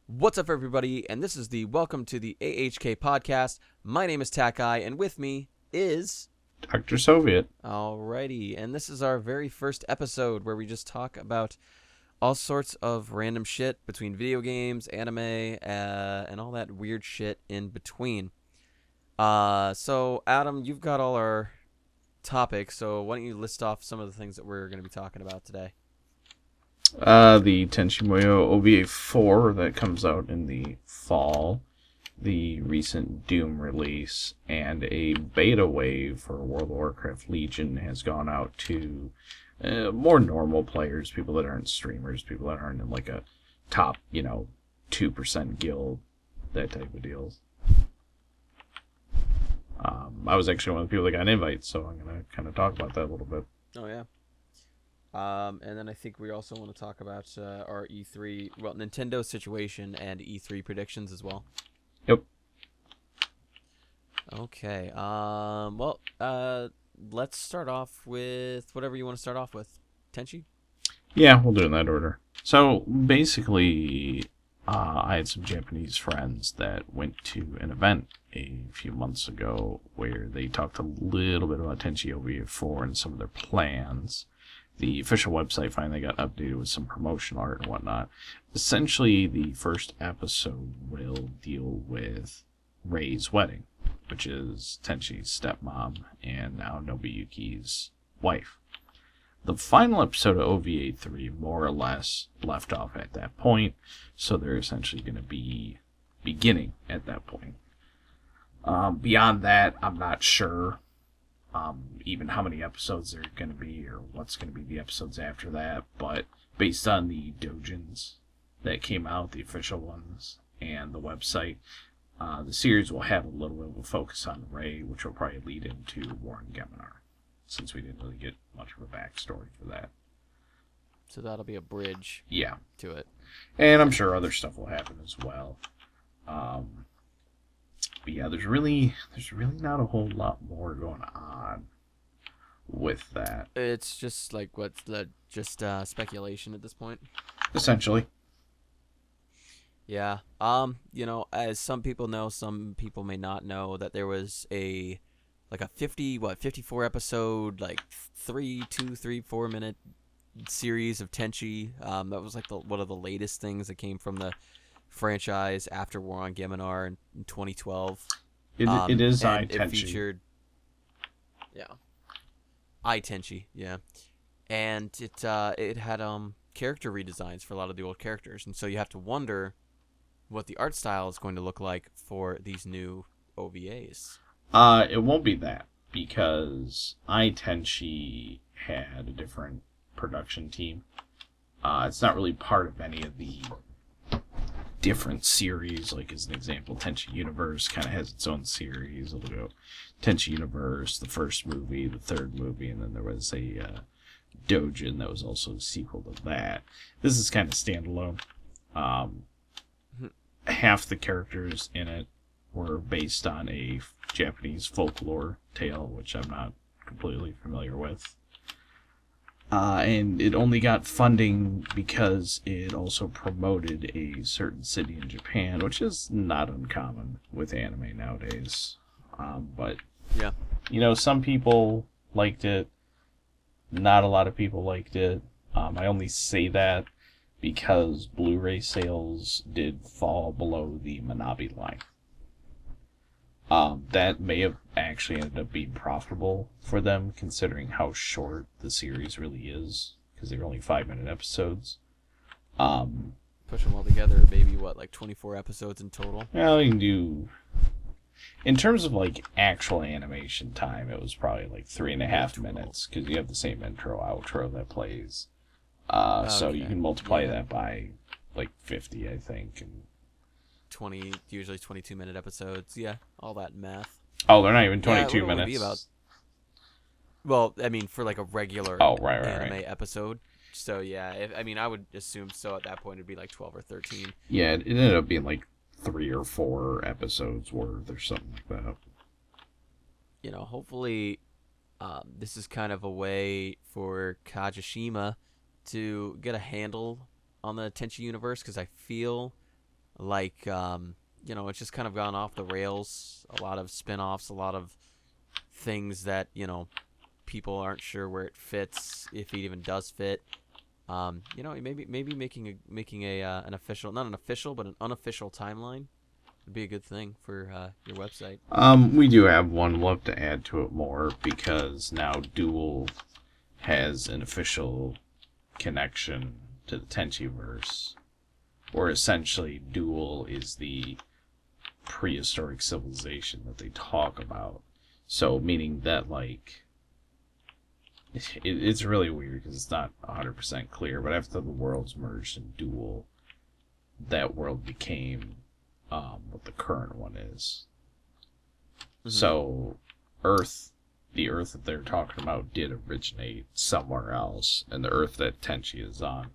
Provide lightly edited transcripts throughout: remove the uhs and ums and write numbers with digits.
What's up, everybody? And this is the Welcome to the AHK podcast. My name is Takai, and with me is Dr. Soviet. Alrighty. And this is our very first episode where we just talk about all sorts of random shit between video games, anime, and all that weird shit in between. So Adam, you've got all our topics. So why don't you list off some of the things that we're going to be talking about today? The Tenchi Muyo OVA 4 that comes out in the fall, the recent Doom release, and a beta wave for World of Warcraft Legion has gone out to more normal players, people that aren't streamers, people that aren't in like a top, 2% guild, that type of deals. I was actually one of the people that got an invite, so I'm going to kind of talk about that a little bit. Oh, yeah. And then I think we also want to talk about our E3, Nintendo situation and E3 predictions as well. Yep. Okay. Let's start off with whatever you want to start off with. Tenchi? Yeah, we'll do it in that order. So, basically, I had some Japanese friends that went to an event a few months ago where they talked a little bit about Tenchi OVA 4 and some of their plans. The official website finally got updated with some promotional art and whatnot. Essentially, the first episode will deal with Rei's wedding, which is Tenchi's stepmom and now Nobuyuki's wife. The final episode of OVA 3 more or less left off at that point, so they're essentially going to be beginning at that point. Beyond that, I'm not sure even how many episodes there are going to be or what's going to be the episodes after that, but based on the doujins that came out, the official ones, and the website, the series will have a little bit of a focus on Rei, which will probably lead into Warren Geminar, since we didn't really get much of a backstory for that. So that'll be a bridge to it. And I'm sure other stuff will happen as well. But yeah, there's really not a whole lot more going on with that. It's just like speculation at this point. Essentially. Yeah. As some people know, some people may not know that there was a 54 episode, 4 minute series of Tenchi. That was like one of the latest things that came from the franchise after War on Geminar in 2012. It is and Tenchi. It featured, Tenchi, yeah, and it had character redesigns for a lot of the old characters, and so you have to wonder what the art style is going to look like for these new OVAs. It won't be that, because Tenchi had a different production team. It's not really part of any of the different series. Like, as an example, Tenchi Universe kind of has its own series. It'll go Tenchi Universe, the first movie, the third movie, and then there was a doujin that was also a sequel to that. This is kind of standalone. Half the characters in it were based on a Japanese folklore tale, which I'm not completely familiar with. And it only got funding because it also promoted a certain city in Japan, which is not uncommon with anime nowadays. But, yeah, some people liked it. Not a lot of people liked it. I only say that because Blu-ray sales did fall below the Manabi line. That may have actually ended up being profitable for them, considering how short the series really is, because they're only 5-minute episodes. Push them all together, maybe 24 episodes in total. Well, you can do, in terms of actual animation time, it was probably 3.5 minutes, because you have the same intro outro that plays. So you can multiply that by 50, I think, and 20, usually 22-minute episodes. Yeah, all that math. Oh, they're not even 22 minutes. Be about, well, I mean, for a regular anime episode. So yeah, I would assume so. At that point, it'd be 12 or 13. Yeah, it ended up being 3 or 4 episodes worth or something like that. Hopefully, this is kind of a way for Kajishima to get a handle on the Tenchi universe, because I feel like it's just kind of gone off the rails. A lot of spin-offs, a lot of things that people aren't sure where it fits, if it even does fit. Maybe making a an official, not an official, but an unofficial timeline would be a good thing for your website. We do have one. We'll have to add to it more because now Duel has an official connection to the Tenchiverse, or essentially Duel is the prehistoric civilization that they talk about. So, meaning that, like, it's really weird because it's not 100% clear, but after the worlds merged in Duel, that world became what the current one is. Mm-hmm. So, Earth, the Earth that they're talking about, did originate somewhere else, and the Earth that Tenchi is on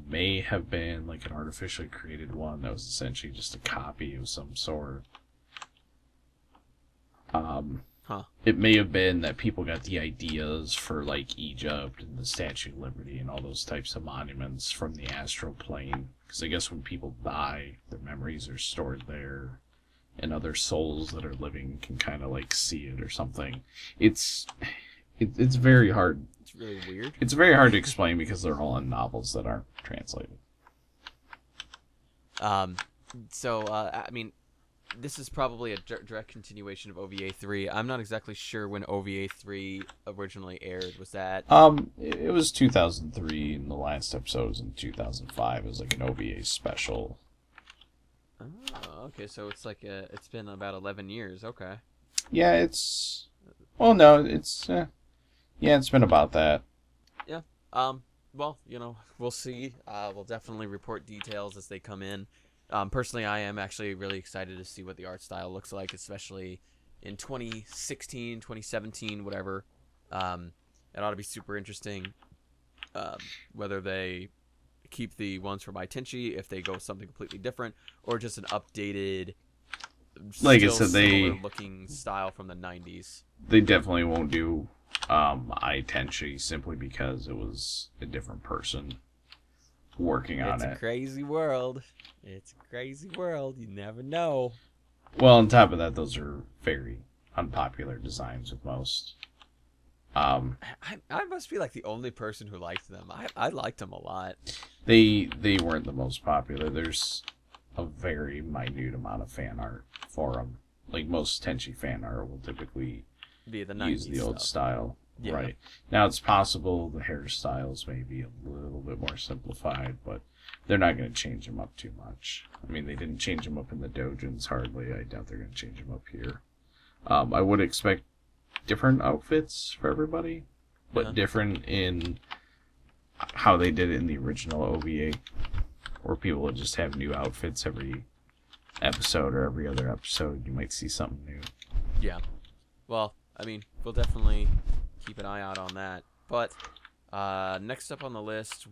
may have been like an artificially created one that was essentially just a copy of some sort. It may have been that people got the ideas for like Egypt and the Statue of Liberty and all those types of monuments from the astral plane. Because I guess when people die, their memories are stored there, and other souls that are living can kind of like see it or something. It's very hard. It's really weird. It's very hard to explain because they're all in novels that aren't translated. I mean, this is probably a direct continuation of OVA 3. I'm not exactly sure when OVA 3 originally aired. Was that? It was 2003, and the last episode was in 2005. It was like an OVA special. Oh, okay. So it's like it's been about 11 years. Okay. Yeah, it's. Well, no, it's. Yeah, it's been about that. Yeah. Well, we'll see. We'll definitely report details as they come in. Personally, I am actually really excited to see what the art style looks like, especially in 2016, 2017, whatever. It ought to be super interesting. Whether they keep the ones from Tenchi, if they go something completely different, or just an updated, like I still said, similar looking style from the 90s. They definitely won't do Tenchi simply because it was a different person working on it. It's a crazy world. It's a crazy world. You never know. Well, on top of that, those are very unpopular designs with most. I must be like the only person who liked them. I liked them a lot. They weren't the most popular. There's a very minute amount of fan art for them. Like most Tenchi fan art will typically be the 90s use the old stuff. style. Yeah. Right. Now it's possible the hairstyles may be a little bit more simplified, but they're not going to change them up too much. I mean, they didn't change them up in the dojins hardly. I doubt they're going to change them up here. I would expect different outfits for everybody, but different in how they did it in the original OVA, where people would just have new outfits every episode or every other episode. You might see something new. Yeah. Well, I mean, we'll definitely keep an eye out on that. But next up on the list,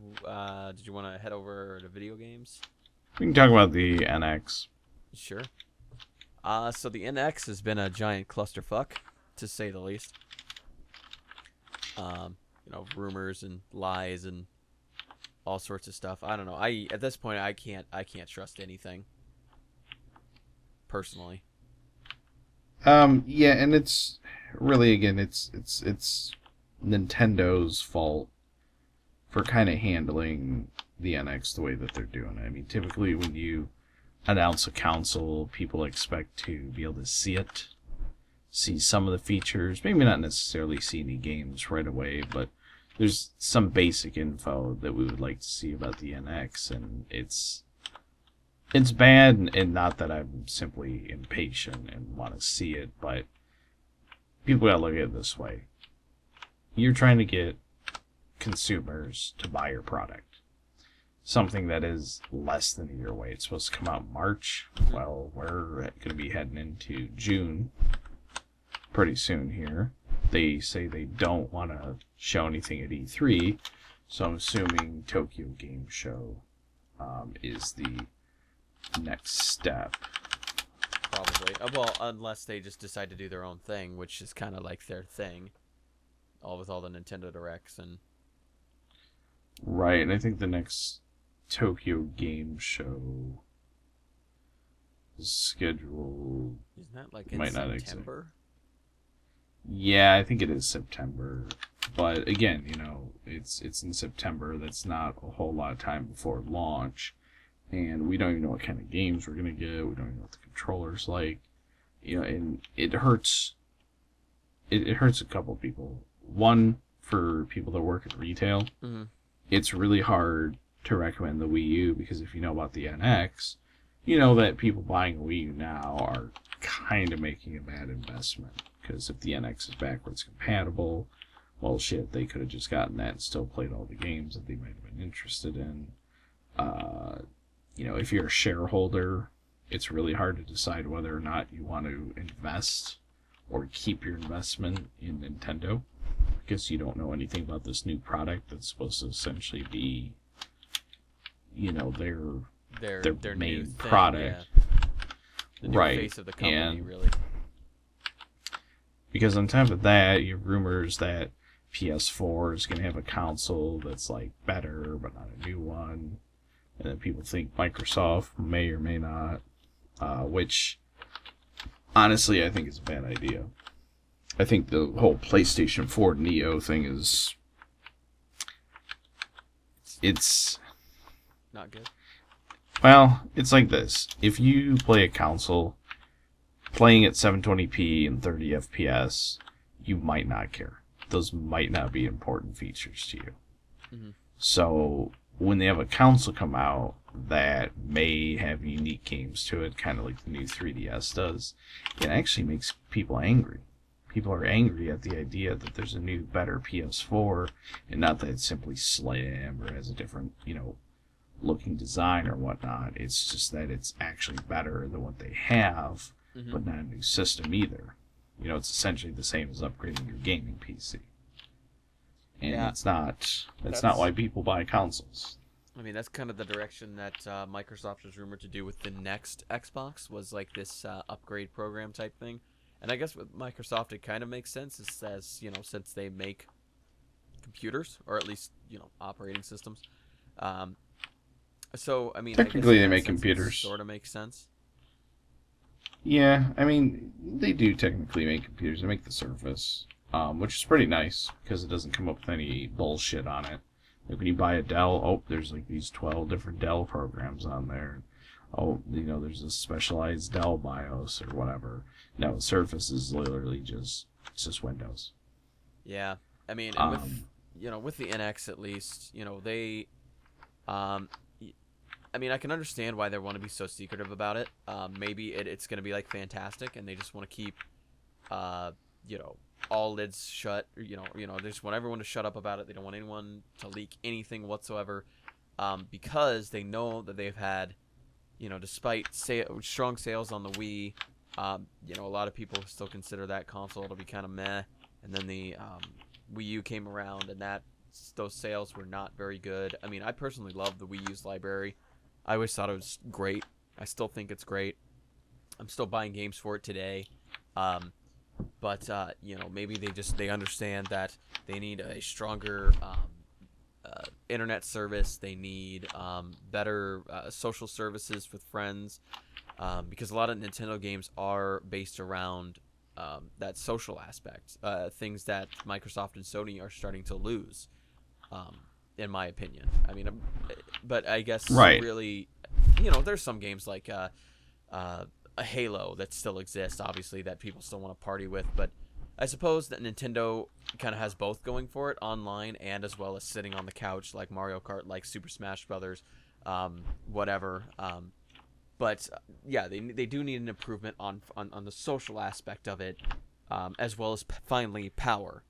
did you want to head over to video games? We can talk about the NX. Sure. So the NX has been a giant clusterfuck, to say the least. Rumors and lies and all sorts of stuff. I don't know. At this point I can't trust anything. Personally. Yeah, and it's really, again, it's Nintendo's fault for kind of handling the NX the way that they're doing it. I mean, typically when you announce a console, people expect to be able to see it, see some of the features, maybe not necessarily see any games right away, but there's some basic info that we would like to see about the NX, and it's bad, and not that I'm simply impatient and want to see it, but people gotta look at it this way. You're trying to get consumers to buy your product. Something that is less than a year away. It's supposed to come out in March. Well, we're going to be heading into June pretty soon here. They say they don't want to show anything at E3, so I'm assuming Tokyo Game Show is the next step. Probably. Well, unless they just decide to do their own thing, which is kind of like their thing. With all the Nintendo Directs and... Right, and I think the next Tokyo Game Show schedule Isn't that like in might not exist. September? Yeah, I think it is September. But again, it's in September. That's not a whole lot of time before launch, and we don't even know what kind of games we're gonna get. We don't even know what the controller's like. And it hurts. It hurts a couple people. One, for people that work at retail, Mm-hmm. it's really hard to recommend the Wii U because if you know about the NX, you know that people buying a Wii U now are kind of making a bad investment. Because if the NX is backwards compatible, well, shit, they could have just gotten that and still played all the games that they might have been interested in. If you're a shareholder, it's really hard to decide whether or not you want to invest or keep your investment in Nintendo because you don't know anything about this new product that's supposed to essentially be, their main new thing, product. yeah. The new Right. face of the company, And really. because on top of that, you have rumors that PS4 is going to have a console that's like better, but not a new one. And then people think Microsoft may or may not, which honestly I think is a bad idea. I think the whole PlayStation 4 Neo thing it's Not good. well, it's like this. If you play a console playing at 720p and 30 FPS, you might not care. Those might not be important features to you. Mm-hmm. So when they have a console come out that may have unique games to it, kind of like the new 3DS does, it actually makes people angry. People are angry at the idea that there's a new, better PS4, and not that it's simply slim or has a different, looking design or whatnot. It's just that it's actually better than what they have, Mm-hmm. but not a new system either. It's essentially the same as upgrading your gaming PC. And Yeah. that's not That's- why people buy consoles. I mean, that's kind of the direction that Microsoft was rumored to do with the next Xbox, was like this upgrade program type thing. And I guess with Microsoft, it kind of makes sense, since they make computers, or at least, operating systems. So, I mean, Technically, they I guess in that make sense, computers. It sort of makes sense. Yeah, I mean, they do technically make computers. They make the Surface, which is pretty nice because it doesn't come up with any bullshit on it. Like when you buy a Dell, there's like these 12 different Dell programs on there. There's a specialized Dell BIOS or whatever. No, Surface is literally just Windows. Yeah, I mean, and with the NX at least, they, I mean, I can understand why they want to be so secretive about it. Maybe it's going to be like fantastic, and they just want to keep, all lids shut. They just want everyone to shut up about it. They don't want anyone to leak anything whatsoever, because they know that they've had, despite strong sales on the Wii, a lot of people still consider that console to be kind of meh. And then the Wii U came around, and those sales were not very good. I mean, I personally love the Wii U's library. I always thought it was great. I still think it's great. I'm still buying games for it today. But maybe they understand that they need a stronger internet service. They need better social services with friends, because a lot of Nintendo games are based around that social aspect. Things that Microsoft and Sony are starting to lose. In my opinion. I mean, but I guess Right. really, there's some games like a Halo that still exists, obviously, that people still want to party with. But I suppose that Nintendo kind of has both going for it, online and as well as sitting on the couch, like Mario Kart, like Super Smash Brothers, whatever. But yeah, they do need an improvement on the social aspect of it, as well as finally power.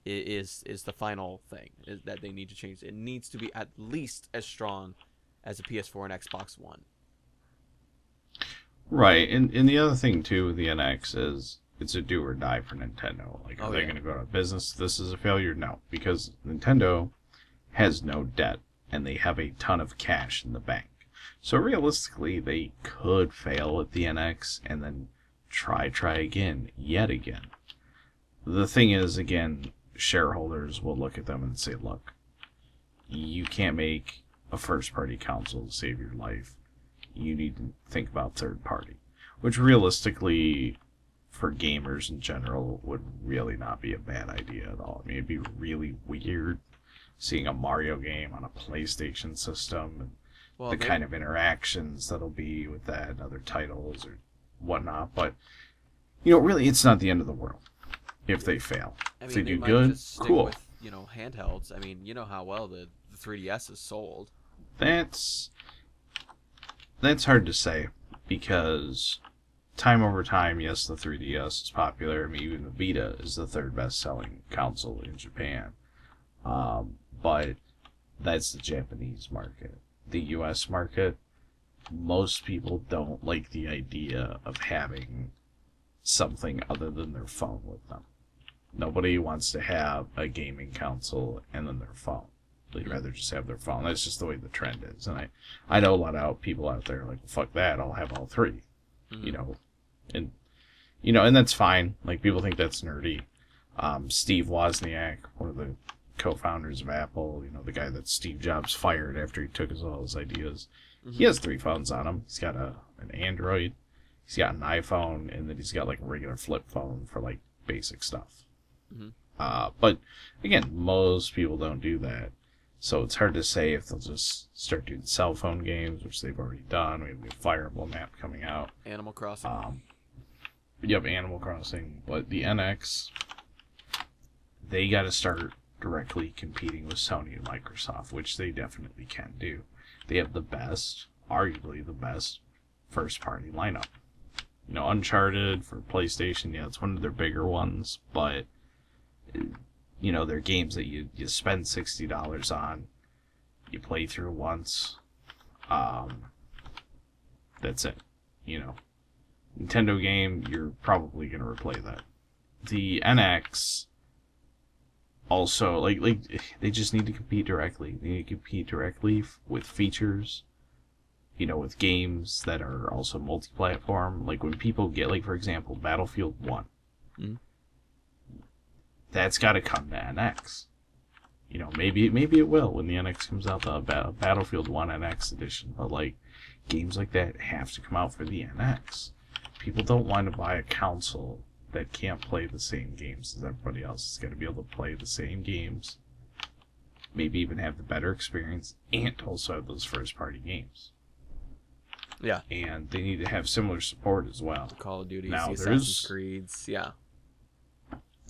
Is the final thing that they need to change. It needs to be at least as strong as a PS4 and Xbox One. Right, and the other thing too with the NX is it's a do or die for Nintendo. Like, are they going to go out of business? This is a failure? No, because Nintendo has no debt and they have a ton of cash in the bank. So realistically, they could fail at the NX and then try again, yet again. The thing is, again, shareholders will look at them and say, look, you can't make a first-party console to save your life. You need to think about third-party. which realistically, for gamers in general, would really not be a bad idea at all. I mean, it'd be really weird seeing a Mario game on a PlayStation system and Well, the maybe, kind of interactions that'll be with that and other titles or whatnot. But, really, it's not the end of the world if they fail. I If mean, they they do might good, just stick cool. with handhelds. I mean, you know how well the 3DS is sold. That's hard to say because time over time, yes, the 3DS is popular. I mean, even the Vita is the third best-selling console in Japan. But that's the Japanese market. The US market, most people don't like the idea of having something other than their phone with them. Nobody wants to have a gaming console and then their phone. They'd rather just have their phone. That's just the way the trend is. And I know a lot of people out there like, fuck that, I'll have all three. Mm-hmm. And and that's fine. Like, people think that's nerdy. Steve Wozniak, one of the co-founders of Apple, the guy that Steve Jobs fired after he took all his ideas. Mm-hmm. He has 3 phones on him. He's got an Android, he's got an iPhone, and then he's got like a regular flip phone for like basic stuff. Mm-hmm. But again, most people don't do that. So it's hard to say if they'll just start doing cell phone games, which they've already done. We have a new Fire Emblem map coming out. Animal Crossing. Yep, Animal Crossing. But the NX, they got to start directly competing with Sony and Microsoft, which they definitely can do. They have the best, arguably the best, first-party lineup. Uncharted for PlayStation, yeah, it's one of their bigger ones, but they're games that you spend $60 on, you play through once, that's it. Nintendo game, you're probably going to replay that. The NX also, like they just need to compete directly. They need to compete directly with features, with games that are also multi-platform. Like when people get, like, for example, Battlefield 1. Mm-hmm. That's got to come to NX. Maybe it will when the NX comes out, the Battlefield 1 NX edition. But, like, games like that have to come out for the NX. People don't want to buy a console that can't play the same games as everybody else. It's got to be able to play the same games, maybe even have the better experience, and also have those first-party games. Yeah. And they need to have similar support as well. The Call of Duty, Now, the Assassin's Creeds, yeah.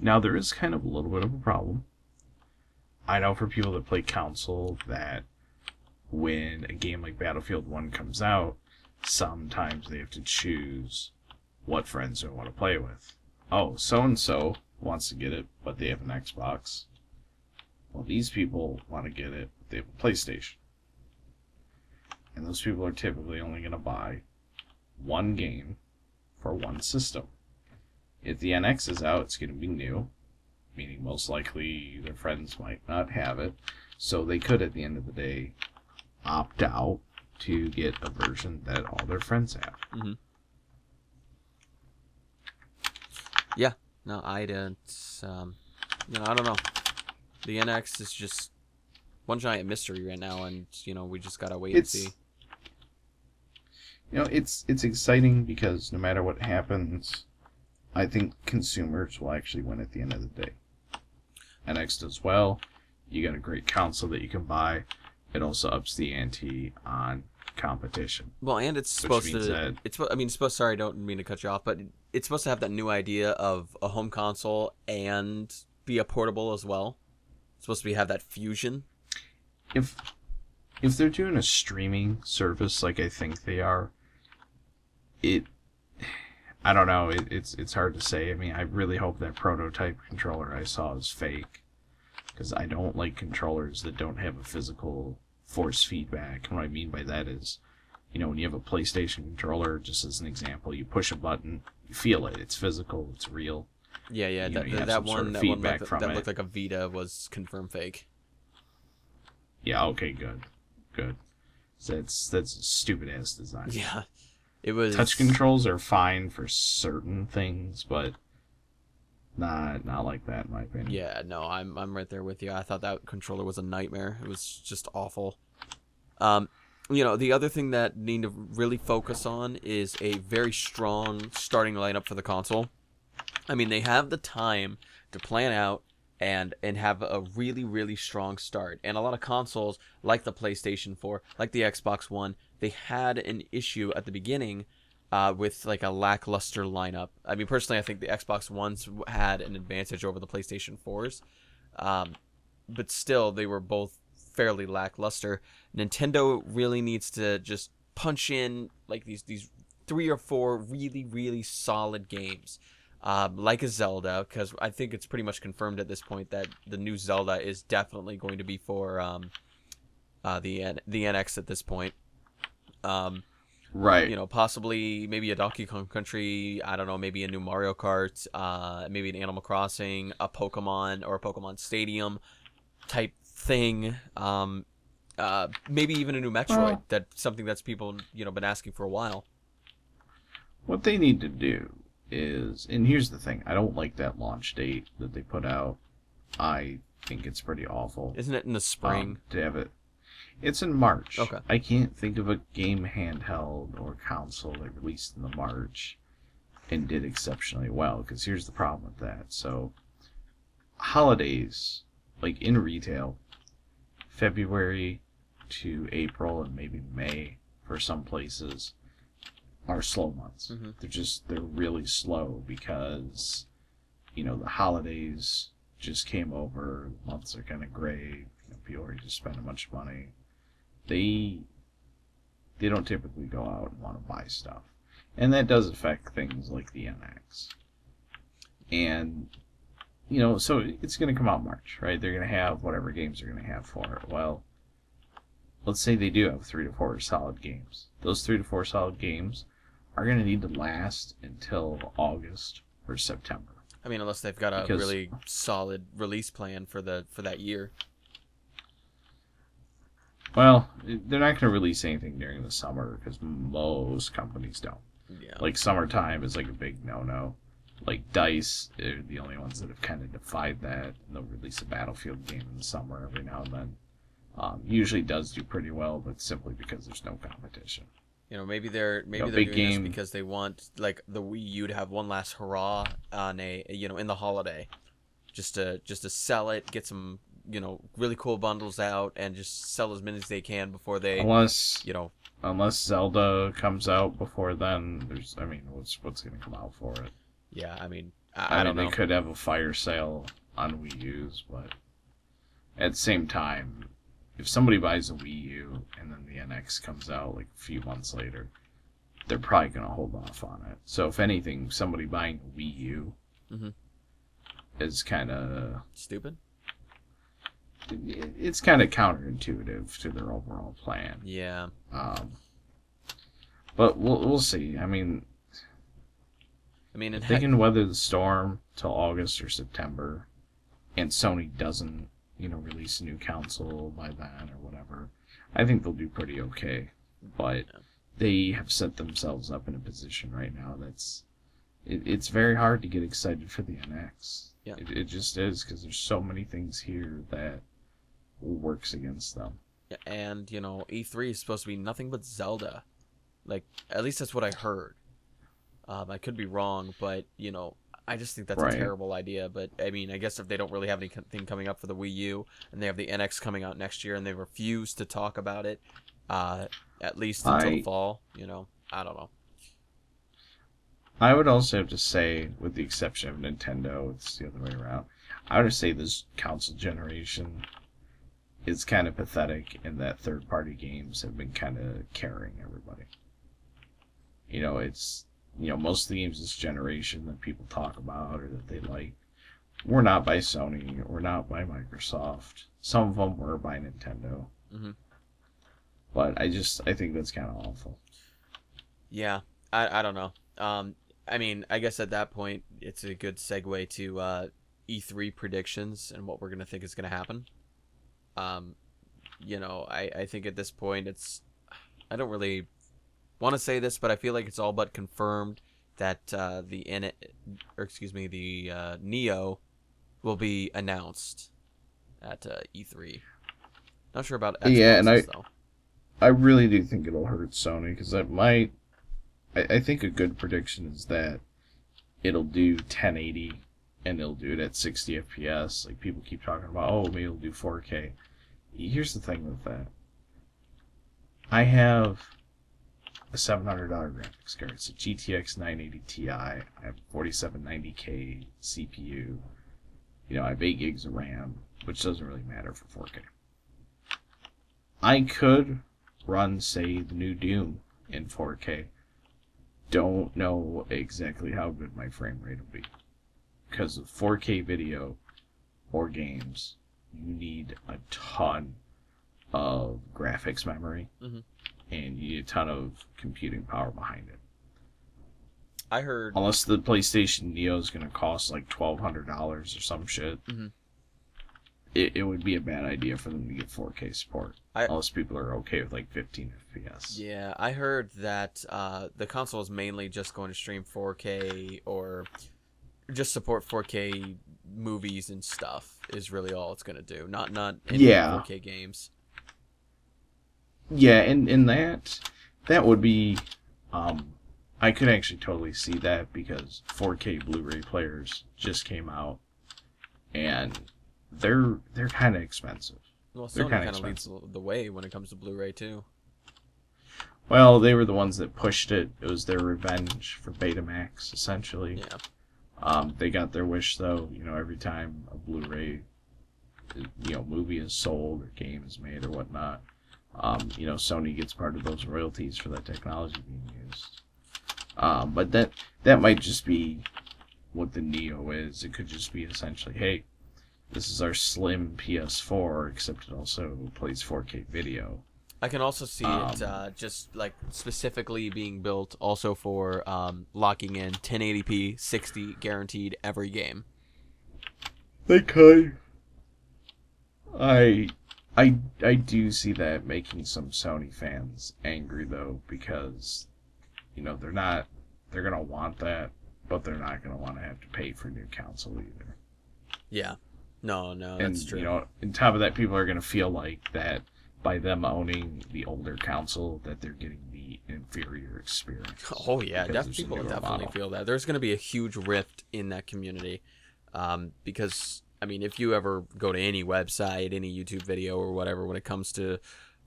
Now, there is kind of a little bit of a problem. I know for people that play console that when a game like Battlefield 1 comes out, sometimes they have to choose what friends they want to play with. Oh, so-and-so wants to get it, but they have an Xbox. Well, these people want to get it, but they have a PlayStation. And those people are typically only going to buy one game for one system. If the NX is out, it's going to be new, meaning most likely their friends might not have it. So they could, at the end of the day, opt out to get a version that all their friends have. Mm-hmm. Yeah. No, I don't. I don't know. The NX is just one giant mystery right now, and we just gotta wait and see. It's exciting because no matter what happens, I think consumers will actually win at the end of the day. NX does well. You got a great console that you can buy. It also ups the ante on competition. Well, and it's supposed to. Sorry, I don't mean to cut you off, but it's supposed to have that new idea of a home console and be a portable as well. It's supposed to have that fusion. If they're doing a streaming service like I think they are, I don't know. It's hard to say. I mean, I really hope that prototype controller I saw is fake, because I don't like controllers that don't have a physical force feedback. And what I mean by that is, when you have a PlayStation controller, just as an example, you push a button, you feel it. It's physical. It's real. Yeah. That one looked like a Vita was confirmed fake. Yeah. Okay. Good. That's a stupid ass design. Yeah. It was. Touch controls are fine for certain things, but not like that in my opinion. Yeah, no, I'm right there with you. I thought that controller was a nightmare. It was just awful. The other thing that need to really focus on is a very strong starting lineup for the console. I mean, they have the time to plan out and have a really, really strong start. And a lot of consoles, like the PlayStation 4, like the Xbox One, they had an issue at the beginning with like a lackluster lineup. I mean, personally, I think the Xbox Ones had an advantage over the PlayStation 4s, um, but still, they were both fairly lackluster. Nintendo really needs to just punch in like these 3 or 4 really, really solid games, like a Zelda, because I think it's pretty much confirmed at this point that the new Zelda is definitely going to be for the NX at this point. Um, Right. Possibly maybe a Donkey Kong Country. I don't know, maybe a new Mario Kart, maybe an Animal Crossing, a Pokemon or a Pokemon Stadium type thing. Maybe even a new Metroid. Well, That's something that's people been asking for a while. what they need to do is, and here's the thing, I don't like that launch date that they put out. I think it's pretty awful. Isn't it in the spring? To have it. It's in March. Okay. I can't think of a game handheld or console that released in the March and did exceptionally well, because here's the problem with that. So, holidays, like in retail, February to April and maybe May for some places are slow months. Mm-hmm. They're really slow because, the holidays just came over, the months are kind of gray, people are just spending a bunch of money. They don't typically go out and want to buy stuff. And that does affect things like the NX. And, so it's going to come out in March, right? They're going to have whatever games they're going to have for it. Well, let's say they do have 3 to 4 solid games. Those 3 to 4 solid games are going to need to last until August or September. I mean, unless they've got a really solid release plan for that year. Well, they're not going to release anything during the summer because most companies don't. Yeah. Like, summertime is like a big no-no. Like, DICE, they're the only ones that have kind of defied that. And they'll release a Battlefield game in the summer every now and then. Usually does do pretty well, but simply because there's no competition. Maybe they're doing this because they want like the Wii U to have one last hurrah on in the holiday, just to sell it, get some really cool bundles out, and just sell as many as they can before they unless Zelda comes out before then. What's going to come out for it? Yeah, I mean, I don't know. They could have a fire sale on Wii U's, but at the same time, if somebody buys a Wii U and then the NX comes out like a few months later, they're probably going to hold off on it. So if anything, somebody buying a Wii U is kind of stupid. It's kind of counterintuitive to their overall plan. Yeah. But we'll see. I mean, if they can weather the storm till August or September, and Sony doesn't release a new console by then or whatever, I think they'll do pretty okay. But they have set themselves up in a position right now it's very hard to get excited for the NX. Yeah. It just is, because there's so many things here that works against them. Yeah, and E3 is supposed to be nothing but Zelda. Like, at least that's what I heard. I could be wrong, but I just think that's a terrible idea. But I mean, I guess if they don't really have anything coming up for the Wii U, and they have the NX coming out next year, and they refuse to talk about it, at least until the fall, I don't know. I would also have to say, with the exception of Nintendo, it's the other way around. I would say this console generation is kind of pathetic in that third-party games have been kind of carrying everybody. It's most of the games this generation that people talk about or that they like were not by Sony or not by Microsoft. Some of them were by Nintendo. Mm-hmm. But I think that's kind of awful. Yeah, I don't know. I mean, I guess at that point, it's a good segue to E3 predictions and what we're going to think is going to happen. I think at this point, I don't really want to say this, but I feel like it's all but confirmed that the Neo will be announced at E3. Not sure about Xbox, though. I really do think it'll hurt Sony because it might. I think a good prediction is that it'll do 1080 and it'll do it at 60 FPS. Like people keep talking about, oh, maybe it'll do 4K. Here's the thing with that. I have a $700 graphics card. It's a GTX 980 Ti. I have a 4790K CPU. I have 8 gigs of RAM, which doesn't really matter for 4K. I could run, say, the new Doom in 4K. Don't know exactly how good my frame rate will be. Because with 4K video or games, you need a ton of graphics memory, Mm-hmm. and you need a ton of computing power behind it. I heard. Unless the PlayStation Neo is going to cost like $1,200 or some shit, Mm-hmm. it would be a bad idea for them to get 4K support. I, Unless people are okay with like 15 FPS. yeah, I heard that the console is mainly just going to stream 4K or just support 4K movies and stuff is really all it's going to do. Not any Yeah. 4K games. Yeah, and that would be, I could actually totally see that because 4K Blu-ray players just came out, and they're kind of expensive. Well, They're Sony kinda kind of leads expensive. the way when it comes to Blu-ray too. Well, they were the ones that pushed it. It was their revenge for Betamax, essentially. Yeah. They got their wish though. Every time a Blu-ray, movie is sold or game is made or whatnot, Sony gets part of those royalties for that technology being used. But that might just be what the Neo is. It could just be essentially, hey, this is our slim PS4, except it also plays 4K video. I can also see it just like specifically being built also for locking in 1080p 60 guaranteed every game. They could. I do see that making some Sony fans angry though, because they're gonna want that, but they're not gonna want to have to pay for a new console either. Yeah. No, And that's true. on top of that, people are gonna feel like that by them owning the older console that they're getting the inferior experience. Oh yeah, because there's a people newer definitely model. feel that. There's going to be a huge rift in that community, because I mean, if you ever go to any website, any YouTube video or whatever, when it comes to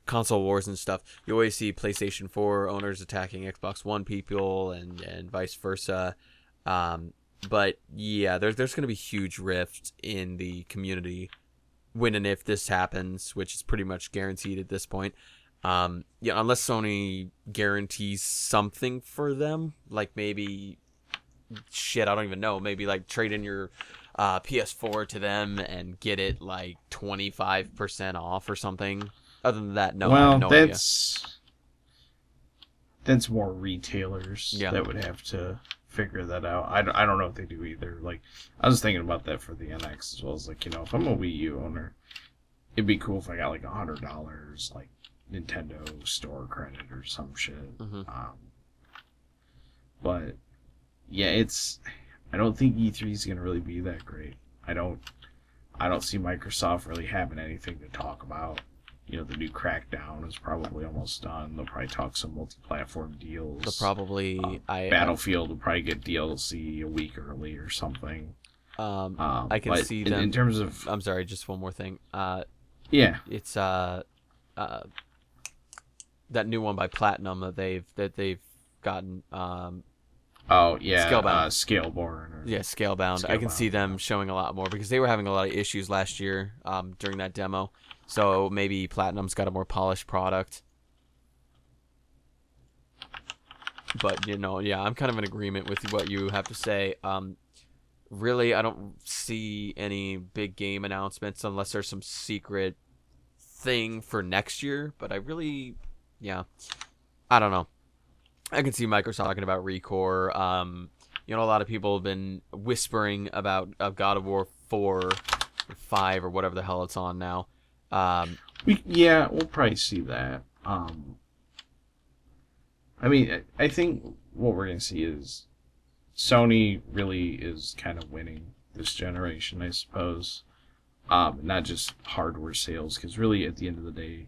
console wars and stuff, you always see PlayStation 4 owners attacking Xbox One people and vice versa. But yeah, there's going to be huge rift in the community when and if this happens, which is pretty much guaranteed at this point. Yeah, unless Sony guarantees something for them, like maybe shit, I don't even know. Maybe like trade in your PS4 to them and get it like 25% off or something. Other than that, no, I have Well, no idea. that's more retailers Yeah. that would have to figure that out. I don't know if they do either. Like, I was thinking about that for the NX as well. As like, if I'm a Wii U owner, it'd be cool if I got like $100, like Nintendo store credit or some shit. Hmm. But yeah, I don't think E3 is gonna really be that great. I don't see Microsoft really having anything to talk about. The new Crackdown is probably almost done. They'll probably talk some multi-platform deals. They'll probably Battlefield will probably get DLC a week early or something. I can But see them. in terms of I'm sorry, just one more thing. yeah, It's that new one by Platinum that they've gotten. oh yeah, Scalebound. Scaleborn. Yeah, Scalebound. I can see Scalebound, them yeah. showing a lot more because they were having a lot of issues last year during that demo. So maybe Platinum's got a more polished product. But yeah, I'm kind of in agreement with what you have to say. Really, I don't see any big game announcements unless there's some secret thing for next year. But yeah, I don't know. I can see Microsoft talking about Recore. A lot of people have been whispering about God of War 4 or 5 or whatever the hell it's on now. We'll probably see that. I mean, I think what we're gonna see is Sony really is kind of winning this generation, I suppose. Not just hardware sales, because really at the end of the day,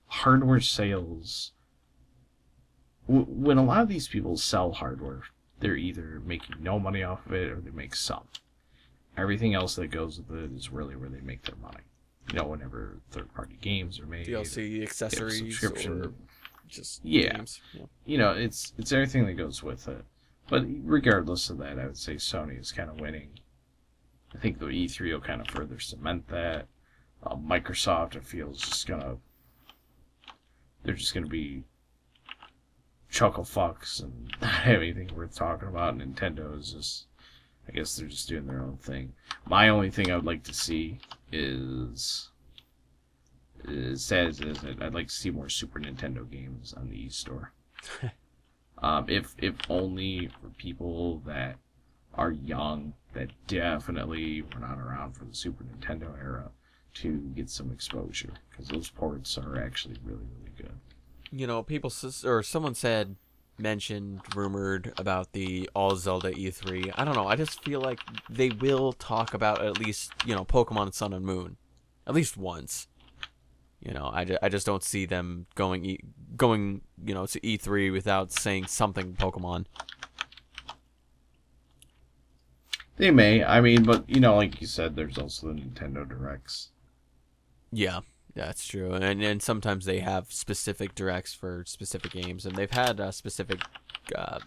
hardware sales, when a lot of these people sell hardware, they're either making no money off of it or they make some. Everything else that goes with it is really where they make their money. Whenever third-party games are made, DLC accessories subscription, or just yeah, games. it's everything that goes with it. But regardless of that, I would say Sony is kind of winning. I think the E3 will kind of further cement that. Microsoft, I feel, is just they're just gonna be chuckle fucks and not have anything worth talking about. Nintendo is just, I guess they're just doing their own thing. My only thing I would like to see is, as sad as it is, I'd like to see more Super Nintendo games on the eStore. If only for people that are young, that definitely were not around for the Super Nintendo era, to get some exposure, because those ports are actually really, really good. People or someone mentioned, rumored about the all Zelda E3. I don't know. I just feel like they will talk about at least, Pokemon Sun and Moon, at least once. I just don't see them going to E3 without saying something Pokemon. They may. I mean, but, like you said, there's also the Nintendo Directs. Yeah, that's true. And sometimes they have specific directs for specific games, and they've had a specific,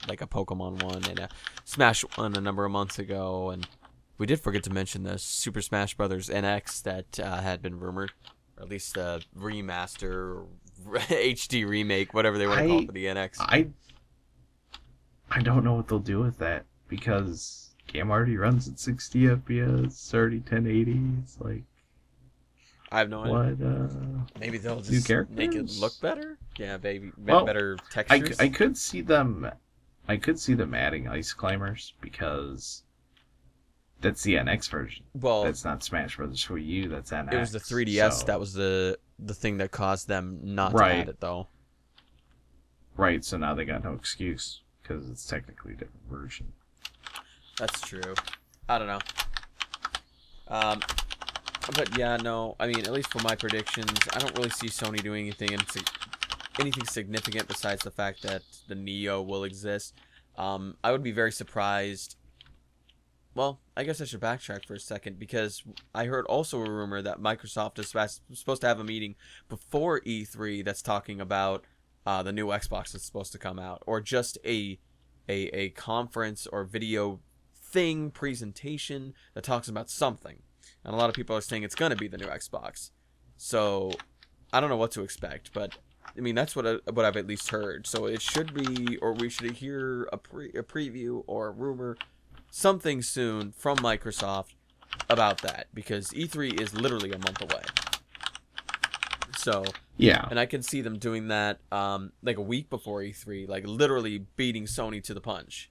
like a Pokemon one and a Smash one a number of months ago, and we did forget to mention the Super Smash Bros. NX that had been rumored, or at least the remaster, or HD remake, whatever they want to call it for the NX. I don't know what they'll do with that, because game already runs at 60 FPS, it's already 1080, it's like... I have no idea. Maybe they'll just make it look better. Yeah, maybe better textures. I could see them adding Ice Climbers, because that's the NX version. Well, that's not Smash Brothers for Wii U. That's NX. It was the 3DS that was the thing that caused them not to add it, though. Right. So now they got no excuse, because it's technically a different version. That's true. I don't know. But yeah, no. I mean, at least for my predictions, I don't really see Sony doing anything significant besides the fact that the Neo will exist. I would be very surprised. Well, I guess I should backtrack for a second, because I heard also a rumor that Microsoft is supposed to have a meeting before E3 that's talking about the new Xbox that's supposed to come out, or just a conference or video presentation that talks about something. And a lot of people are saying it's going to be the new Xbox. So, I don't know what to expect, but, I mean, that's what I've at least heard. So, it should be, or we should hear a preview or a rumor, something soon from Microsoft about that, because E3 is literally a month away. So, yeah. And I can see them doing that, like a week before E3, like literally beating Sony to the punch.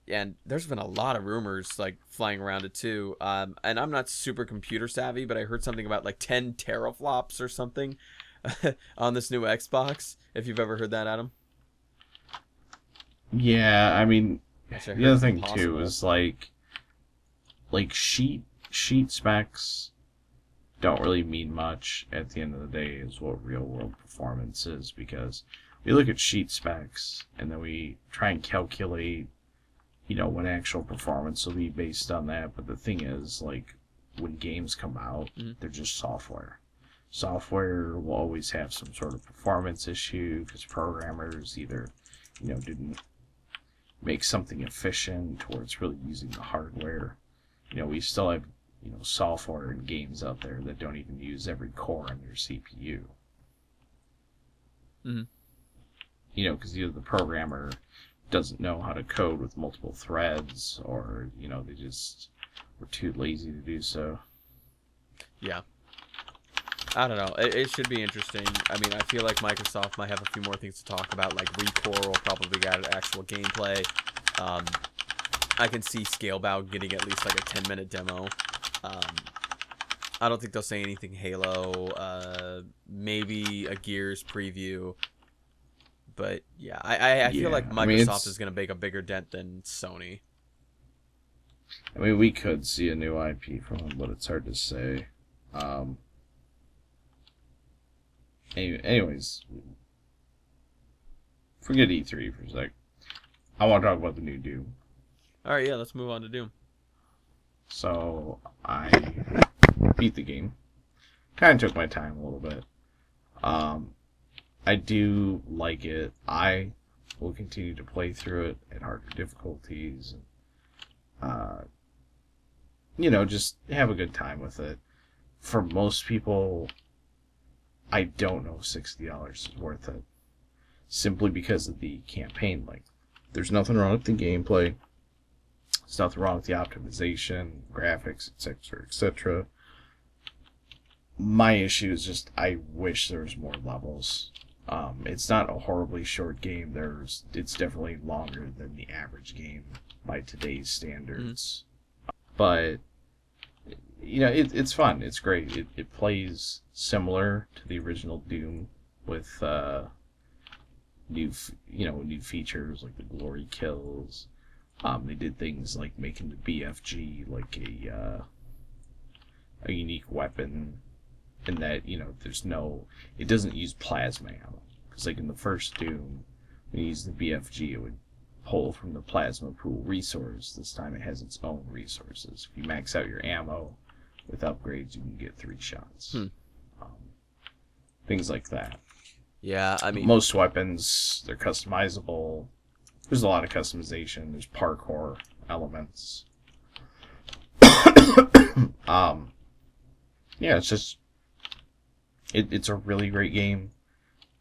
And there's been a lot of rumors like flying around it too. And I'm not super computer savvy, but I heard something about like 10 teraflops or something on this new Xbox. If you've ever heard that, Adam. Yeah, I mean, the other thing too is like sheet specs don't really mean much at the end of the day, is what real world performance is, because we look at sheet specs and then we try and calculate what actual performance will be based on that. But the thing is, like, when games come out, they're just software. Software will always have some sort of performance issue, because programmers either, didn't make something efficient towards really using the hardware. We still have, software and games out there that don't even use every core on their CPU. Mm-hmm. Because either the programmer doesn't know how to code with multiple threads, or they just were too lazy to do so. Yeah, I don't know. It should be interesting. I mean, I feel like Microsoft might have a few more things to talk about, like Recore will probably get actual gameplay. I can see Scalebound getting at least like a 10-minute demo. I don't think they'll say anything Halo. Maybe a Gears preview. But yeah, I feel like Microsoft is going to make a bigger dent than Sony. I mean, we could see a new IP from them, but it's hard to say. Anyways, forget E3 for a sec. I want to talk about the new Doom. All right, yeah, let's move on to Doom. So I beat the game. Kind of took my time a little bit. I do like it. I will continue to play through it at harder difficulties. And, just have a good time with it. For most people, I don't know if $60 is worth it. Simply because of the campaign length. There's nothing wrong with the gameplay. There's nothing wrong with the optimization, graphics, etc., etc. My issue is just I wish there was more levels. It's not a horribly short game. It's definitely longer than the average game by today's standards. But it's fun. It's great. It plays similar to the original Doom with new features like the glory kills. They did things like making the BFG like a unique weapon, and that it doesn't use plasma ammo, because like in the first Doom, when you use the BFG, it would pull from the plasma pool resource. This time it has its own resources. If you max out your ammo with upgrades, you can get 3 shots. Things like that. Yeah, I mean, Most weapons, they're customizable. There's a lot of customization. There's parkour elements. Yeah, it's just it's a really great game.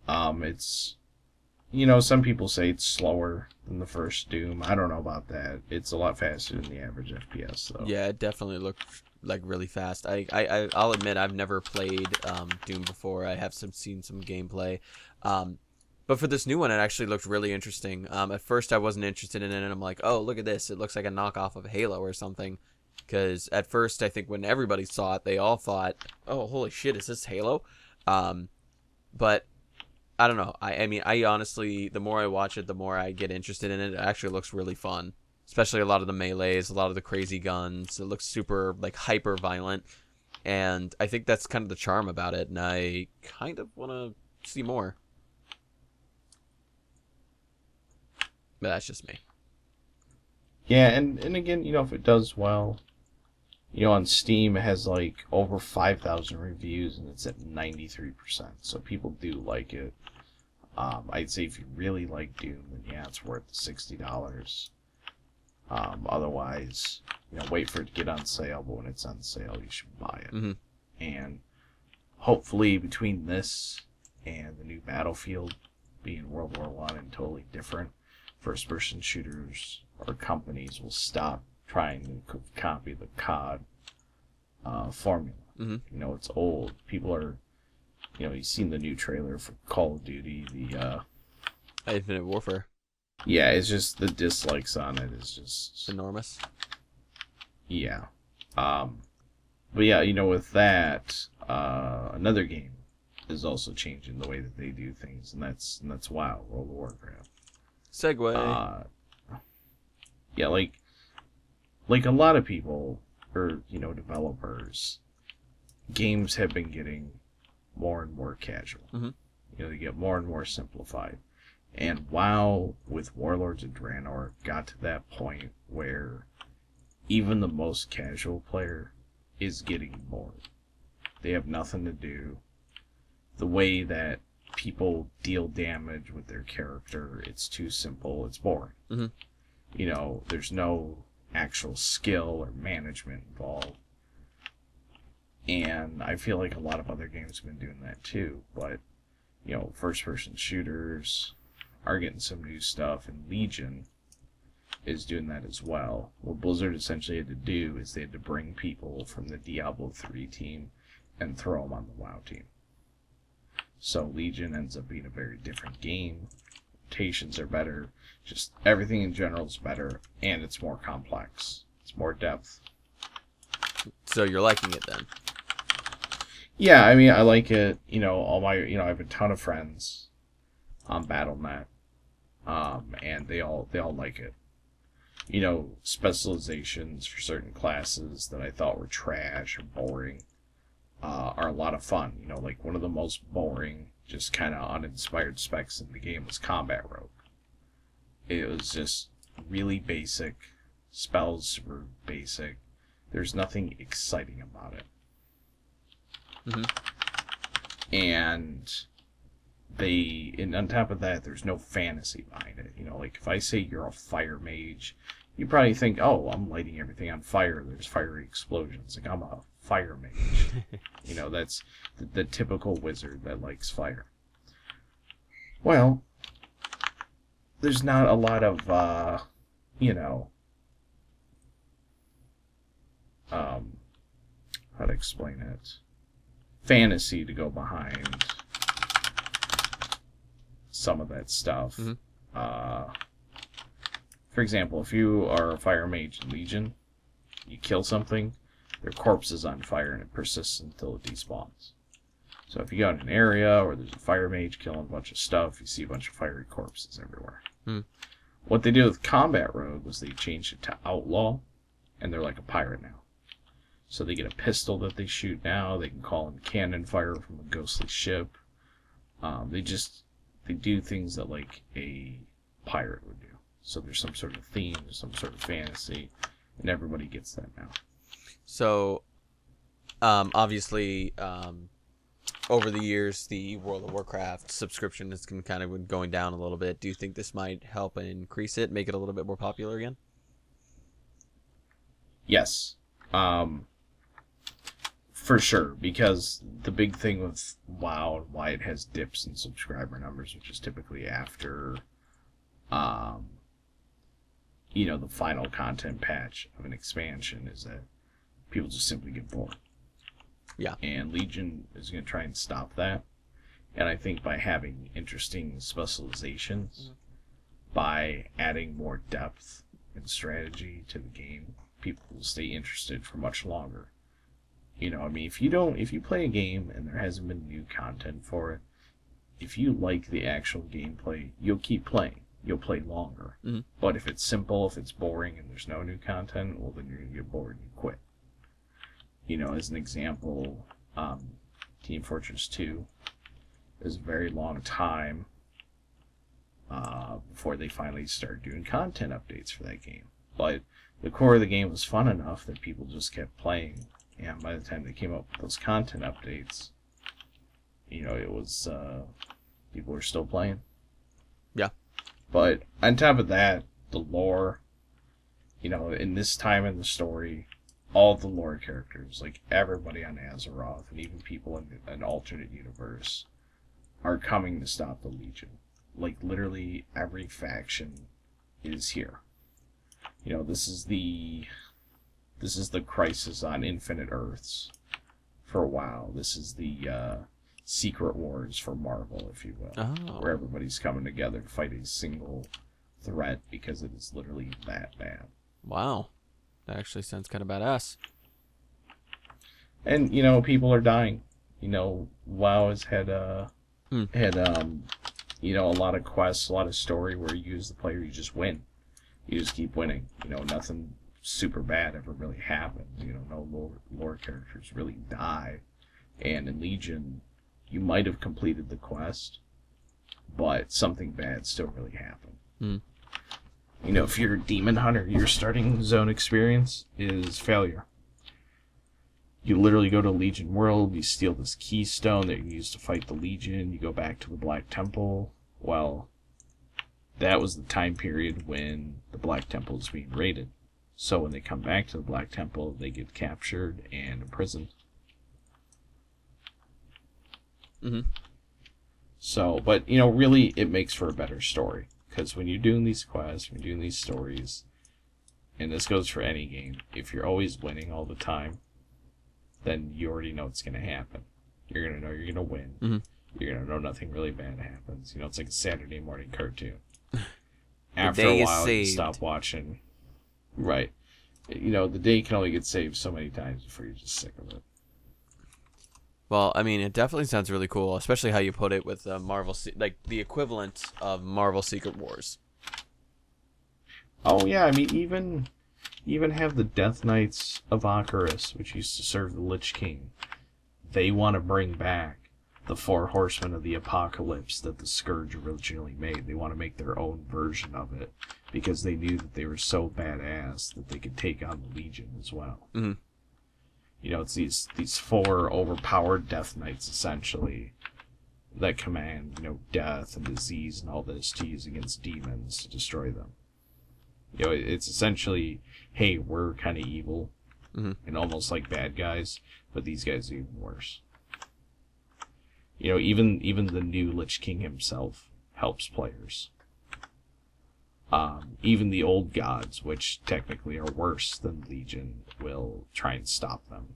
It's some people say it's slower than the first Doom. I don't know about that. It's a lot faster than the average FPS though. yeah, it definitely looked like really fast. I'll admit I've never played Doom before. I have seen some gameplay. But for this new one, it actually looked really interesting. At first, I wasn't interested in it, and I'm like, oh, look at this. It looks like a knockoff of Halo or something. Because at first, I think when everybody saw it, they all thought, oh, holy shit, is this Halo? But I don't know. I mean, I honestly, the more I watch it, the more I get interested in it. It actually looks really fun. Especially a lot of the melees, a lot of the crazy guns. It looks super, like, hyper violent. And I think that's kind of the charm about it. And I kind of want to see more. But that's just me. Yeah, and again, if it does well, on Steam it has like over 5,000 reviews and it's at 93%. So people do like it. I'd say if you really like Doom, then yeah, it's worth the $60. Otherwise, wait for it to get on sale. But when it's on sale, you should buy it. Mm-hmm. And hopefully, between this and the new Battlefield being World War I and totally different, first-person shooters or companies will stop trying to copy the COD formula. Mm-hmm. It's old. People are, you've seen the new trailer for Call of Duty, the Infinite Warfare. yeah, it's just the dislikes on it is just Enormous. yeah. But yeah, with that, another game is also changing the way that they do things, and that's WoW, World of Warcraft. Segway. Yeah, like a lot of people or developers, games have been getting more and more casual. Mm-hmm. They get more and more simplified. And WoW with Warlords of Draenor got to that point where even the most casual player is getting bored. They have nothing to do. The way that people deal damage with their character, it's too simple, it's boring. Mm-hmm. There's no actual skill or management involved. And I feel like a lot of other games have been doing that too. But, first-person shooters are getting some new stuff, and Legion is doing that as well. What Blizzard essentially had to do is they had to bring people from the Diablo 3 team and throw them on the WoW team. So Legion ends up being a very different game. Rotations are better. Just everything in general is better, and it's more complex. It's more depth. So you're liking it then? Yeah, I mean, I like it. All my, I have a ton of friends on Battle.net, and they all like it. Specializations for certain classes that I thought were trash or boring are a lot of fun. Like one of the most boring just kind of uninspired specs in the game was Combat Rogue. It was just really basic. Spells were basic. There's nothing exciting about it. And and on top of that, there's no fantasy behind it. You know, like if I say you're a fire mage, you probably think, oh, I'm lighting everything on fire. There's fiery explosions. Like, I'm a fire mage. You know, that's the typical wizard that likes fire. Well, there's not a lot of, you know, how to explain it? Fantasy to go behind some of that stuff. For example, if you are a fire mage in Legion, you kill something, their corpse is on fire and it persists until it despawns. So if you go in an area where there's a fire mage killing a bunch of stuff, you see a bunch of fiery corpses everywhere. What they did with Combat Rogue was they changed it to Outlaw, and they're like a pirate now. So they get a pistol that they shoot now, they can call in cannon fire from a ghostly ship. They do things that like a pirate would do. So there's some sort of theme, there's some sort of fantasy, and everybody gets that now. So, obviously, over the years, the World of Warcraft subscription has kind of been going down a little bit. Do you think this might help increase it, make it a little bit more popular again? Yes. For sure, because the big thing with WoW and why it has dips in subscriber numbers, which is typically after, you know, the final content patch of an expansion, is that people just simply get bored. Yeah. And Legion is going to try and stop that. And I think by having interesting specializations, by adding more depth and strategy to the game, people will stay interested for much longer. You know, I mean, if you play a game and there hasn't been new content for it, if you like the actual gameplay, you'll keep playing. You'll play longer. But if it's simple, if it's boring, and there's no new content, well, then you're going to get bored and you quit. You know, as an example, Team Fortress 2 is a very long time before they finally started doing content updates for that game. But the core of the game was fun enough that people just kept playing. And by the time they came up with those content updates, you know, it was, people were still playing. Yeah. But on top of that, the lore, you know, in this time in the story, all the lore characters, like everybody on Azeroth, and even people in an alternate universe, are coming to stop the Legion. Like, literally every faction is here. You know, this is the Crisis on Infinite Earths for a while. This is the Secret Wars for Marvel, if you will. Where everybody's coming together to fight a single threat because it is literally that bad. Wow. That actually sounds kind of badass. And, you know, people are dying. You know, WoW has had, you know, a lot of quests, a lot of story where you use the player, you just win. You just keep winning. You know, nothing super bad ever really happens. You know, no lore characters really die. And in Legion, you might have completed the quest, but something bad still really happened. You know, if you're a demon hunter, your starting zone experience is failure. You literally go to Legion World, you steal this keystone that you use to fight the Legion, you go back to the Black Temple. Well, that was the time period when the Black Temple was being raided. So when they come back to the Black Temple, they get captured and imprisoned. So, but, you know, really, it makes for a better story. Because when you're doing these quests, when you're doing these stories, and this goes for any game, if you're always winning all the time, then you already know it's going to happen. You're going to know you're going to win. You're going to know nothing really bad happens. You know, it's like a Saturday morning cartoon. After a while, you stop watching. Right. You know, the day can only get saved so many times before you're just sick of it. Well, I mean, it definitely sounds really cool, especially how you put it with Marvel, like the equivalent of Marvel Secret Wars. Oh yeah, I mean, even have the Death Knights of Icarus, which used to serve the Lich King. They want to bring back the four horsemen of the apocalypse that the Scourge originally made. They want to make their own version of it because they knew that they were so badass that they could take on the Legion as well. Mm-hmm. You know, it's these four overpowered Death Knights essentially that command, you know, death and disease and all this to use against demons to destroy them. You know, it's essentially, hey, we're kind of evil and almost like bad guys, but these guys are even worse. You know, even the new Lich King himself helps players. Even the old gods, which technically are worse than Legion, will try and stop them.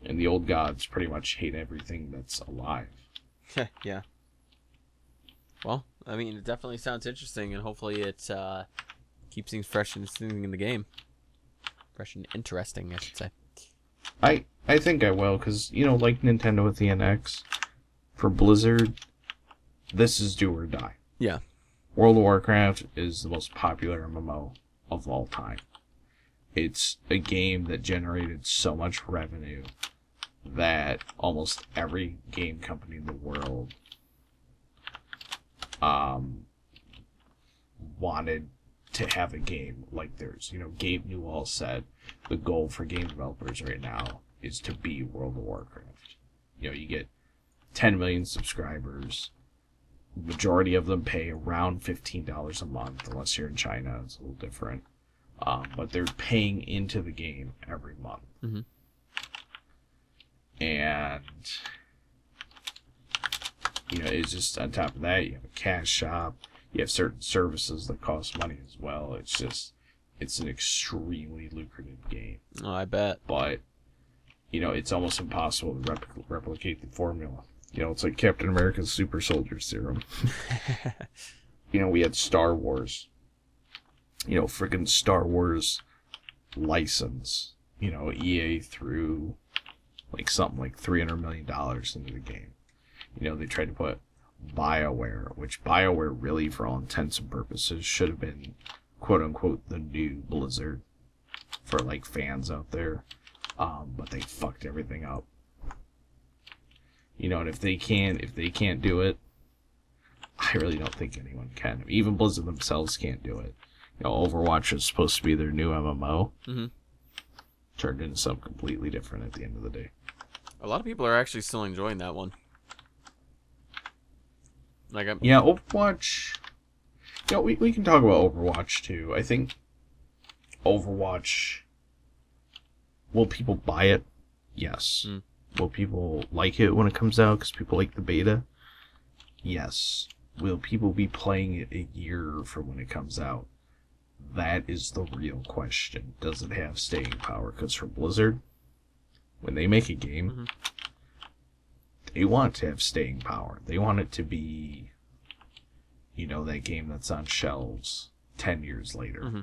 And the old gods pretty much hate everything that's alive. Yeah. Well, I mean, it definitely sounds interesting, and hopefully it keeps things fresh and interesting in the game. Fresh and interesting, I should say. I think I will, because, you know, like Nintendo with the NX, for Blizzard, this is do or die. Yeah. World of Warcraft is the most popular MMO of all time. It's a game that generated so much revenue that almost every game company in the world wanted to have a game like theirs. You know, Gabe Newell said the goal for game developers right now is to be World of Warcraft. You know, you get 10 million subscribers. Majority of them pay around $15 a month, unless you're in China. It's a little different. But they're paying into the game every month. Mm-hmm. And, you know, it's just on top of that, you have a cash shop. You have certain services that cost money as well. It's an extremely lucrative game. Oh, I bet. But, you know, it's almost impossible to replicate the formula. You know, it's like Captain America's super soldier serum. You know, we had Star Wars. You know, freaking Star Wars license. You know, EA threw like something like $300 million into the game. You know, they tried to put BioWare, which BioWare really, for all intents and purposes, should have been, quote unquote, the new Blizzard for like fans out there. But they fucked everything up. You know, and if they can't do it, I really don't think anyone can. Even Blizzard themselves can't do it. You know, Overwatch is supposed to be their new MMO. Mm-hmm. Turned into something completely different at the end of the day. A lot of people are actually still enjoying that one. Yeah, Overwatch. You know, we can talk about Overwatch too. I think Overwatch. Will people buy it? Yes. Mm. Will people like it when it comes out because people like the beta? Yes. Will people be playing it a year from when it comes out? That is the real question. Does it have staying power? Because for Blizzard, when they make a game, they want to have staying power. They want it to be, you know, that game that's on shelves 10 years later. Mm-hmm.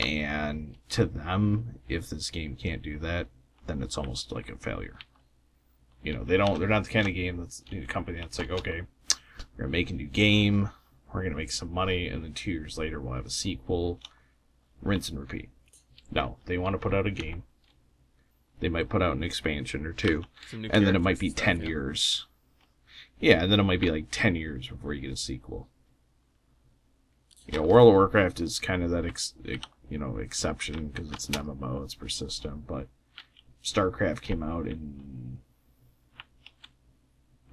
And to them, if this game can't do that, then it's almost like a failure. You know, they're not the kind of game that's, you know, company that's like, okay, we're gonna make a new game, we're gonna make some money, and then 2 years later we'll have a sequel, rinse and repeat. No, they want to put out a game. They might put out an expansion or two, and then it might be 10 years. Yeah, and then it might be like 10 years before you get a sequel. You know, World of Warcraft is kind of that exception because it's an MMO, it's persistent, but StarCraft came out in,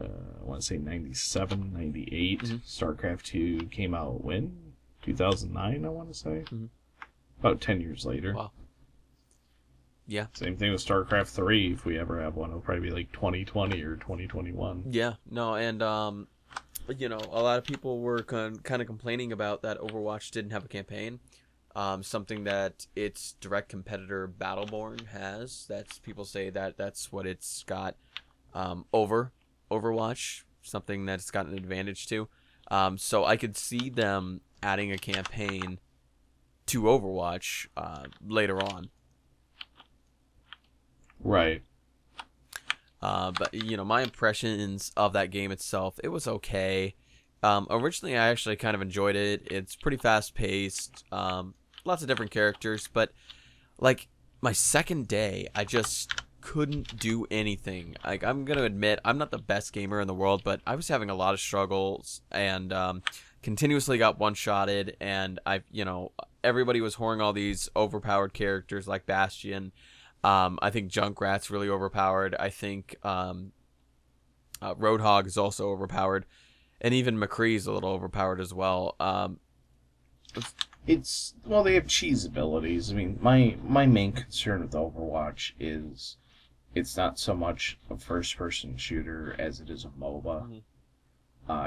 I want to say 97, 98. Mm-hmm. StarCraft 2 came out when? 2009, I want to say. Mm-hmm. About 10 years later. Wow. Yeah. Same thing with StarCraft 3. If we ever have one, it'll probably be like 2020 or 2021. Yeah. No, and, you know, a lot of people were kind of complaining about that Overwatch didn't have a campaign. Something that its direct competitor Battleborn has. That's people say that's what it's got over Overwatch. Something that it's got an advantage to. So I could see them adding a campaign to Overwatch later on. Right. But, you know, my impressions of that game itself, it was okay. Originally, I actually kind of enjoyed it. It's pretty fast-paced, lots of different characters. But, like, my second day, I just couldn't do anything. Like, I'm gonna admit, I'm not the best gamer in the world, but I was having a lot of struggles and continuously got one-shotted. And everybody was whoring all these overpowered characters like Bastion. I think Junkrat's really overpowered. I think Roadhog is also overpowered, and even McCree's a little overpowered as well. It's well, they have cheese abilities. I mean, my main concern with Overwatch is it's not so much a first-person shooter as it is a MOBA.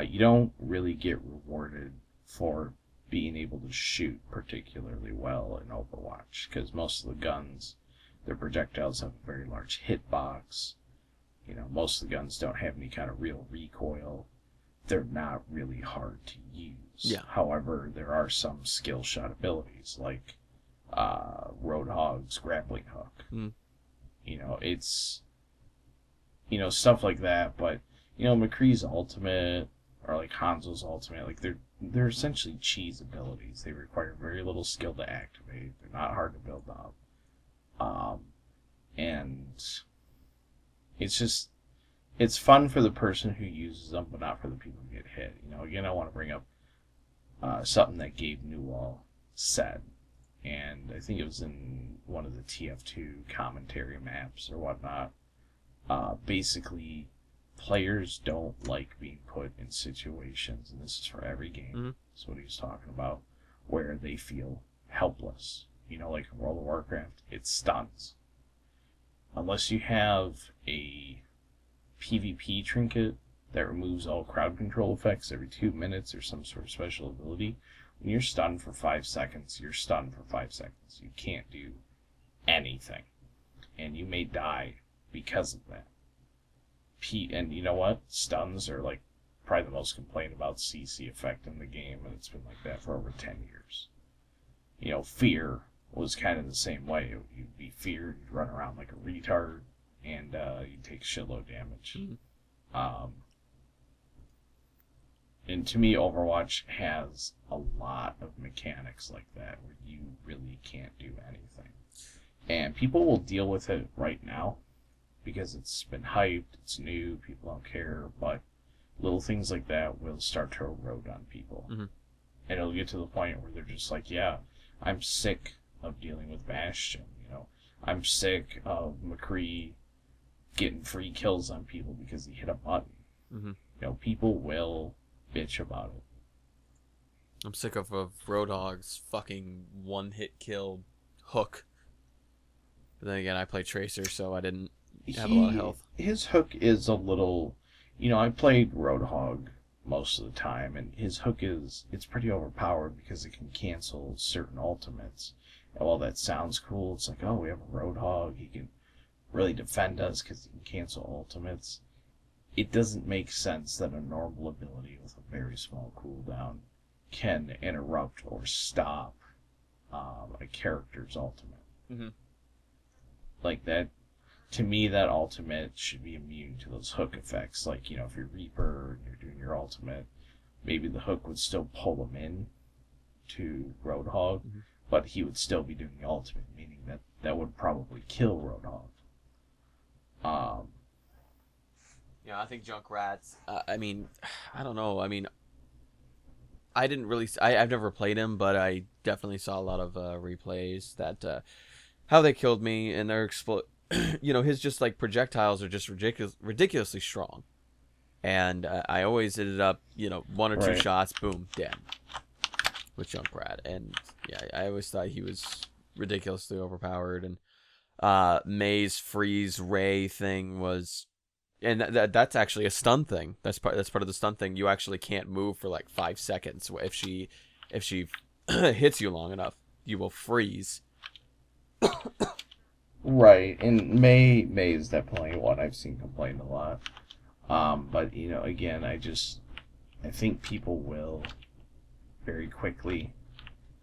You don't really get rewarded for being able to shoot particularly well in Overwatch because most of the guns, their projectiles have a very large hitbox. Most of the guns don't have any kind of real recoil. They're not really hard to use. Yeah. However, there are some skill shot abilities like Roadhog's grappling hook. It's stuff like that. But McCree's ultimate or like Hanzo's ultimate, like they're essentially cheese abilities. They require very little skill to activate. They're not hard to build up. And it's fun for the person who uses them, but not for the people who get hit. Again, I want to bring up something that Gabe Newell said, and I think it was in one of the TF2 commentary maps or whatnot. Basically, players don't like being put in situations, and this is for every game, that's what he was talking about, where they feel helpless. Like in World of Warcraft, it stuns. Unless you have a PvP trinket that removes all crowd control effects every 2 minutes or some sort of special ability, when you're stunned for 5 seconds, you're stunned for 5 seconds. You can't do anything. And you may die because of that. And you know what? Stuns are like probably the most complained about CC effect in the game, and it's been like that for over 10 years. Fear was kind of the same way. You'd be feared, you'd run around like a retard, and you'd take shitload damage. And to me, Overwatch has a lot of mechanics like that where you really can't do anything. And people will deal with it right now because it's been hyped, it's new, people don't care, but little things like that will start to erode on people. And it'll get to the point where they're just like, yeah, I'm sick of dealing with Bastion. I'm sick of McCree getting free kills on people because he hit a button. People will bitch about it. I'm sick of Roadhog's fucking one-hit kill hook. But then again, I play Tracer, so I didn't have a lot of health. His hook is a little... I played Roadhog most of the time, and his hook it's pretty overpowered because it can cancel certain ultimates. And while that sounds cool, it's like, oh, we have a Roadhog, he can really defend us because he can cancel ultimates. It doesn't make sense that a normal ability with a very small cooldown can interrupt or stop a character's ultimate. Like that, to me, that ultimate should be immune to those hook effects. Like, if you're Reaper and you're doing your ultimate, maybe the hook would still pull him in to Roadhog, but he would still be doing the ultimate, meaning that would probably kill Roadhog. I think Junkrat's. I don't know. I didn't really. I've never played him, but I definitely saw a lot of replays that how they killed me, and their his just like projectiles are just ridiculously strong, and I always ended up one or two shots, boom, dead with Junkrat, and I always thought he was ridiculously overpowered, and May's freeze ray thing was. And that's actually a stun thing. That's part of the stun thing. You actually can't move for like 5 seconds. If she hits you long enough, you will freeze. Right, and May is definitely one I've seen complain a lot. But again, I think people will very quickly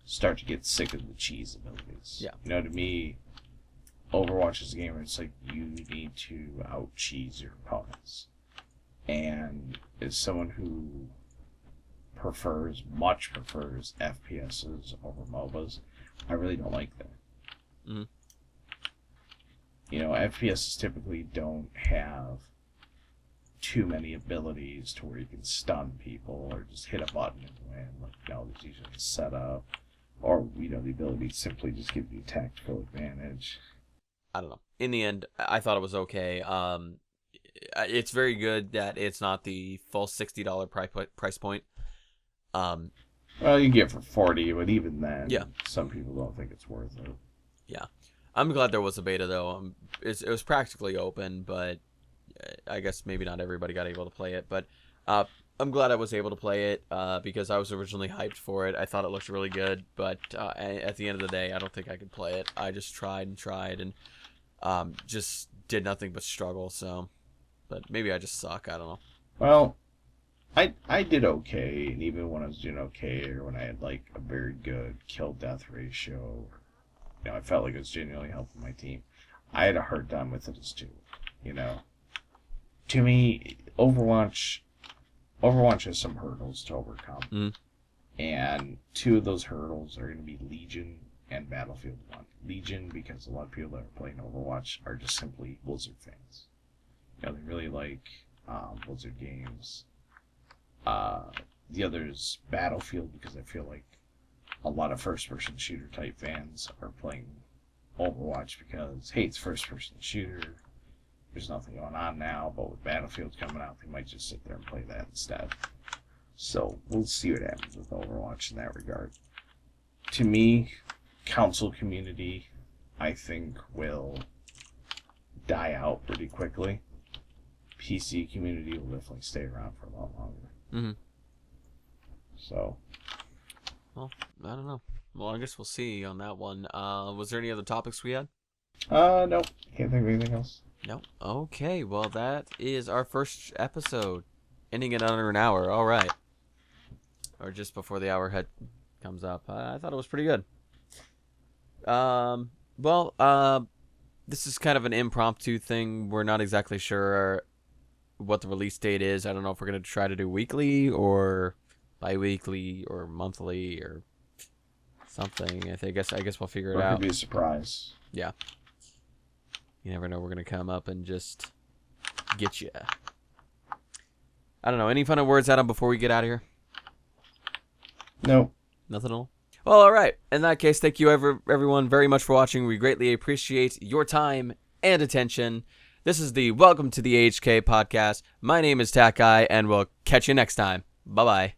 start to get sick of the cheese abilities. Yeah. To me, Overwatch is a game where it's like you need to out-cheese your opponents. And as someone who much prefers FPSs over MOBAs, I really don't like that. FPSs typically don't have too many abilities to where you can stun people or just hit a button and win. There's usually a setup, or the ability to simply just give you tactical advantage. I don't know. In the end, I thought it was okay. It's very good that it's not the full $60 price point. Well, you get it for $40, but even then, yeah, some people don't think it's worth it. Yeah, I'm glad there was a beta though. It was practically open, but I guess maybe not everybody got able to play it. But I'm glad I was able to play it because I was originally hyped for it. I thought it looked really good, but at the end of the day, I don't think I could play it. I just tried and just did nothing but struggle. So, but maybe I just suck. I don't know. Well, I did okay, and even when I was doing okay, or when I had like a very good kill-death ratio, I felt like it was genuinely helping my team. I had a hard time with it as too. To me, Overwatch has some hurdles to overcome, and two of those hurdles are going to be Legion and Battlefield 1. Legion, because a lot of people that are playing Overwatch are just simply Blizzard fans. They really like Blizzard games. The other is Battlefield, because I feel like a lot of first-person shooter type fans are playing Overwatch because, hey, it's first-person shooter. There's nothing going on now, but with Battlefield coming out, they might just sit there and play that instead. So we'll see what happens with Overwatch in that regard. To me, console community, I think, will die out pretty quickly. PC community will definitely stay around for a lot longer. Mm-hmm. So. Well, I don't know. Well, I guess we'll see on that one. Was there any other topics we had? No. Can't think of anything else. No. Okay, well, that is our first episode. Ending it under an hour. All right. Or just before the hour comes up. I thought it was pretty good. This is kind of an impromptu thing. We're not exactly sure what the release date is. I don't know if we're going to try to do weekly or bi-weekly or monthly or something. I guess we'll figure it out. It could be a surprise. Yeah. You never know. We're going to come up and just get you. I don't know. Any final words, Adam, before we get out of here? No. Nothing at all? Well, all right. In that case, thank you everyone very much for watching. We greatly appreciate your time and attention. This is the Welcome to the AHK podcast. My name is Takai, and we'll catch you next time. Bye-bye.